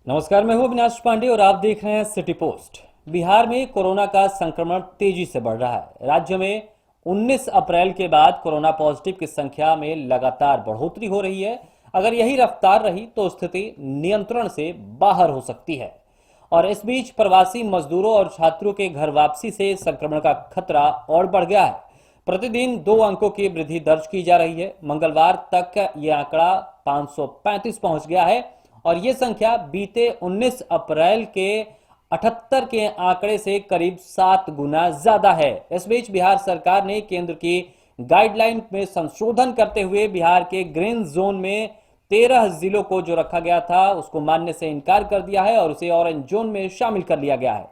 नमस्कार, मैं हूं अविनाश पांडे और आप देख रहे हैं सिटी पोस्ट। बिहार में कोरोना का संक्रमण तेजी से बढ़ रहा है। राज्य में 19 अप्रैल के बाद कोरोना पॉजिटिव की संख्या में लगातार बढ़ोतरी हो रही है। अगर यही रफ्तार रही तो स्थिति नियंत्रण से बाहर हो सकती है। और इस बीच प्रवासी मजदूरों और छात्रों के घर वापसी से संक्रमण का खतरा और बढ़ गया है। प्रतिदिन 2 अंकों की वृद्धि दर्ज की जा रही है। मंगलवार तक यह आंकड़ा 535 पहुंच गया है और यह संख्या बीते 19 अप्रैल के 78 के आंकड़े से करीब 7 गुना ज्यादा है। इस बीच बिहार सरकार ने केंद्र की गाइडलाइन में संशोधन करते हुए बिहार के ग्रीन जोन में 13 जिलों को जो रखा गया था उसको मानने से इनकार कर दिया है और उसे ऑरेंज जोन में शामिल कर लिया गया है।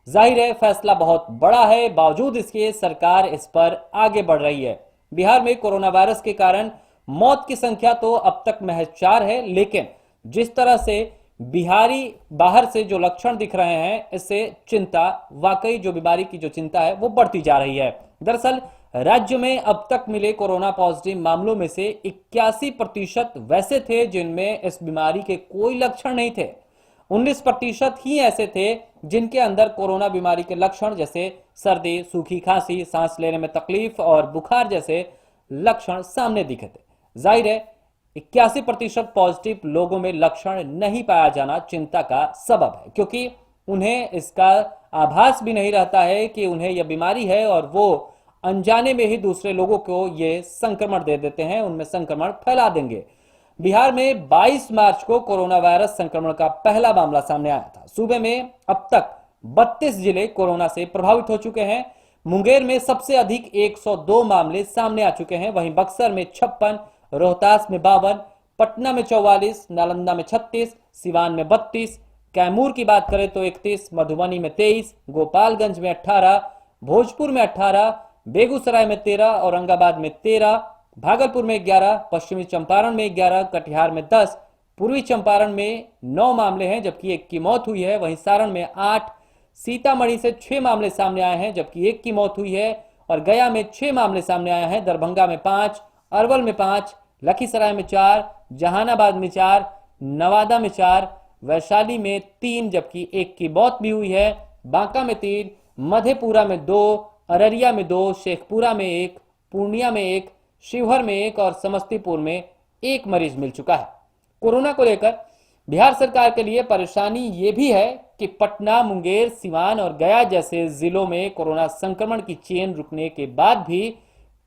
जाहिर है फैसला बहुत बड़ा है, बावजूद इसके सरकार इस पर आगे बढ़ रही है। बिहार में कोरोना वायरस के कारण मौत की संख्या तो अब तक महज 4 है, लेकिन जिस तरह से बिहारी बाहर से जो लक्षण दिख रहे हैं इससे चिंता, वाकई जो बीमारी की जो चिंता है वो बढ़ती जा रही है। दरअसल राज्य में अब तक मिले कोरोना पॉजिटिव मामलों में से 81% वैसे थे जिनमें इस बीमारी के कोई लक्षण नहीं थे। 19% ही ऐसे थे जिनके अंदर कोरोना बीमारी के लक्षण जैसे सर्दी, सूखी खांसी, सांस लेने में तकलीफ और बुखार जैसे लक्षण सामने दिखे थे। जाहिर है 81% पॉजिटिव लोगों में लक्षण नहीं पाया जाना चिंता का सबब है, क्योंकि उन्हें इसका आभास भी नहीं रहता है कि उन्हें यह बीमारी है और वो अनजाने में ही दूसरे लोगों को ये संक्रमण दे देते हैं, उनमें संक्रमण फैला देंगे। बिहार में 22 मार्च को कोरोना वायरस संक्रमण का पहला मामला सामने आया था। सूबे में अब तक 32 जिले कोरोना से प्रभावित हो चुके हैं। मुंगेर में सबसे अधिक 102 मामले सामने आ चुके हैं। वहीं बक्सर में 56, रोहतास में 52, पटना में 44, नालंदा में 36, सिवान में 32, कैमूर की बात करें तो 31, मधुबनी में 23, गोपालगंज में 18, भोजपुर में 18, बेगूसराय में 13, औरंगाबाद में 13, भागलपुर में 11, पश्चिमी चंपारण में 11, कटिहार में 10, पूर्वी चंपारण में 9 मामले हैं जबकि 1 की मौत हुई है। वहीं सारण में 8, सीतामढ़ी से 6 मामले सामने आए हैं जबकि 1 की मौत हुई है और गया में 6 मामले सामने आए हैं। दरभंगा में 5, अरवल में 5, लखीसराय में 4, जहानाबाद में 4, नवादा में 4, वैशाली में 3 जबकि 1 की मौत भी हुई है। बांका में 3, मधेपुरा में 2, अररिया में 2, शेखपुरा में 1, पूर्णिया में 1, शिवहर में 1 और समस्तीपुर में 1 मरीज मिल चुका है। कोरोना को लेकर बिहार सरकार के लिए परेशानी ये भी है कि पटना, मुंगेर, सिवान और गया जैसे जिलों में कोरोना संक्रमण की चेन रुकने के बाद भी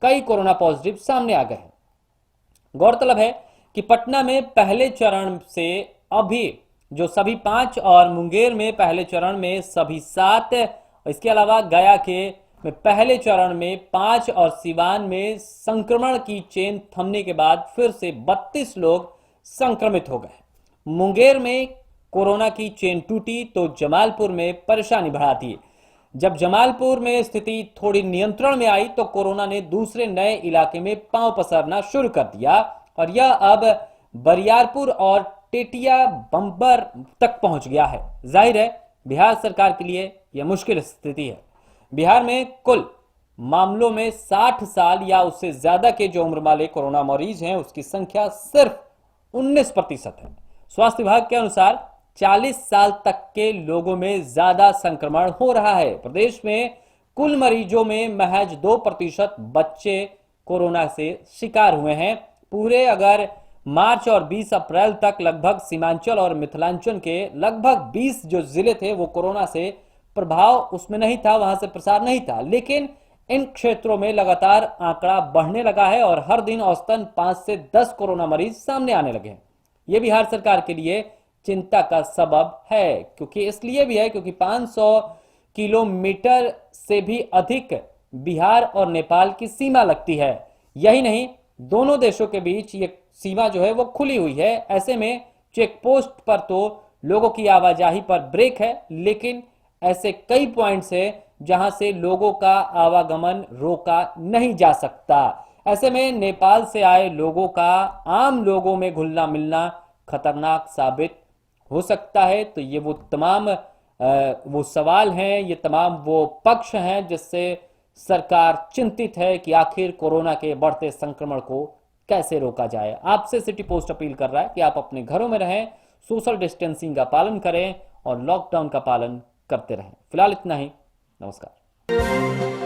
कई कोरोना पॉजिटिव सामने आ गए हैं। गौरतलब है कि पटना में पहले चरण से अभी जो सभी 5 और मुंगेर में पहले चरण में सभी 7, इसके अलावा गया के में पहले चरण में 5 और सिवान में संक्रमण की चेन थमने के बाद फिर से 32 लोग संक्रमित हो गए। मुंगेर में कोरोना की चेन टूटी तो जमालपुर में परेशानी बढ़ा दी। जब जमालपुर में स्थिति थोड़ी नियंत्रण में आई तो कोरोना ने दूसरे नए इलाके में पांव पसारना शुरू कर दिया और यह अब बरियारपुर और टेटिया बम्बर तक पहुंच गया है। जाहिर है बिहार सरकार के लिए यह मुश्किल स्थिति है। बिहार में कुल मामलों में 60 साल या उससे ज्यादा के जो उम्र वाले कोरोना मरीज हैं उसकी संख्या सिर्फ 19% है। स्वास्थ्य विभाग के अनुसार 40 साल तक के लोगों में ज्यादा संक्रमण हो रहा है। प्रदेश में कुल मरीजों में महज 2% बच्चे कोरोना से शिकार हुए हैं। पूरे अगर मार्च और 20 अप्रैल तक लगभग सीमांचल और मिथिलांचल के लगभग 20 जो जिले थे वो कोरोना से प्रभाव उसमें नहीं था, वहां से प्रसार नहीं था, लेकिन इन क्षेत्रों में लगातार आंकड़ा बढ़ने लगा है और हर दिन औसतन 5 से 10 कोरोना मरीज सामने आने लगे हैं। यह बिहार सरकार के लिए चिंता का सबब है, क्योंकि इसलिए भी है क्योंकि 500 किलोमीटर से भी अधिक बिहार और नेपाल की सीमा लगती है। यही नहीं, दोनों देशों के बीच ये सीमा जो है वो खुली हुई है। ऐसे में चेक पोस्ट पर तो लोगों की आवाजाही पर ब्रेक है, लेकिन ऐसे कई पॉइंट्स है जहां से लोगों का आवागमन रोका नहीं जा सकता। ऐसे में नेपाल से आए लोगों का आम लोगों में घुलना मिलना खतरनाक साबित हो सकता है। तो ये वो तमाम वो सवाल हैं, ये तमाम वो पक्ष हैं जिससे सरकार चिंतित है कि आखिर कोरोना के बढ़ते संक्रमण को कैसे रोका जाए। आपसे सिटी पोस्ट अपील कर रहा है कि आप अपने घरों में रहें, सोशल डिस्टेंसिंग का पालन करें और लॉकडाउन का पालन करते रहें। फिलहाल इतना ही। नमस्कार।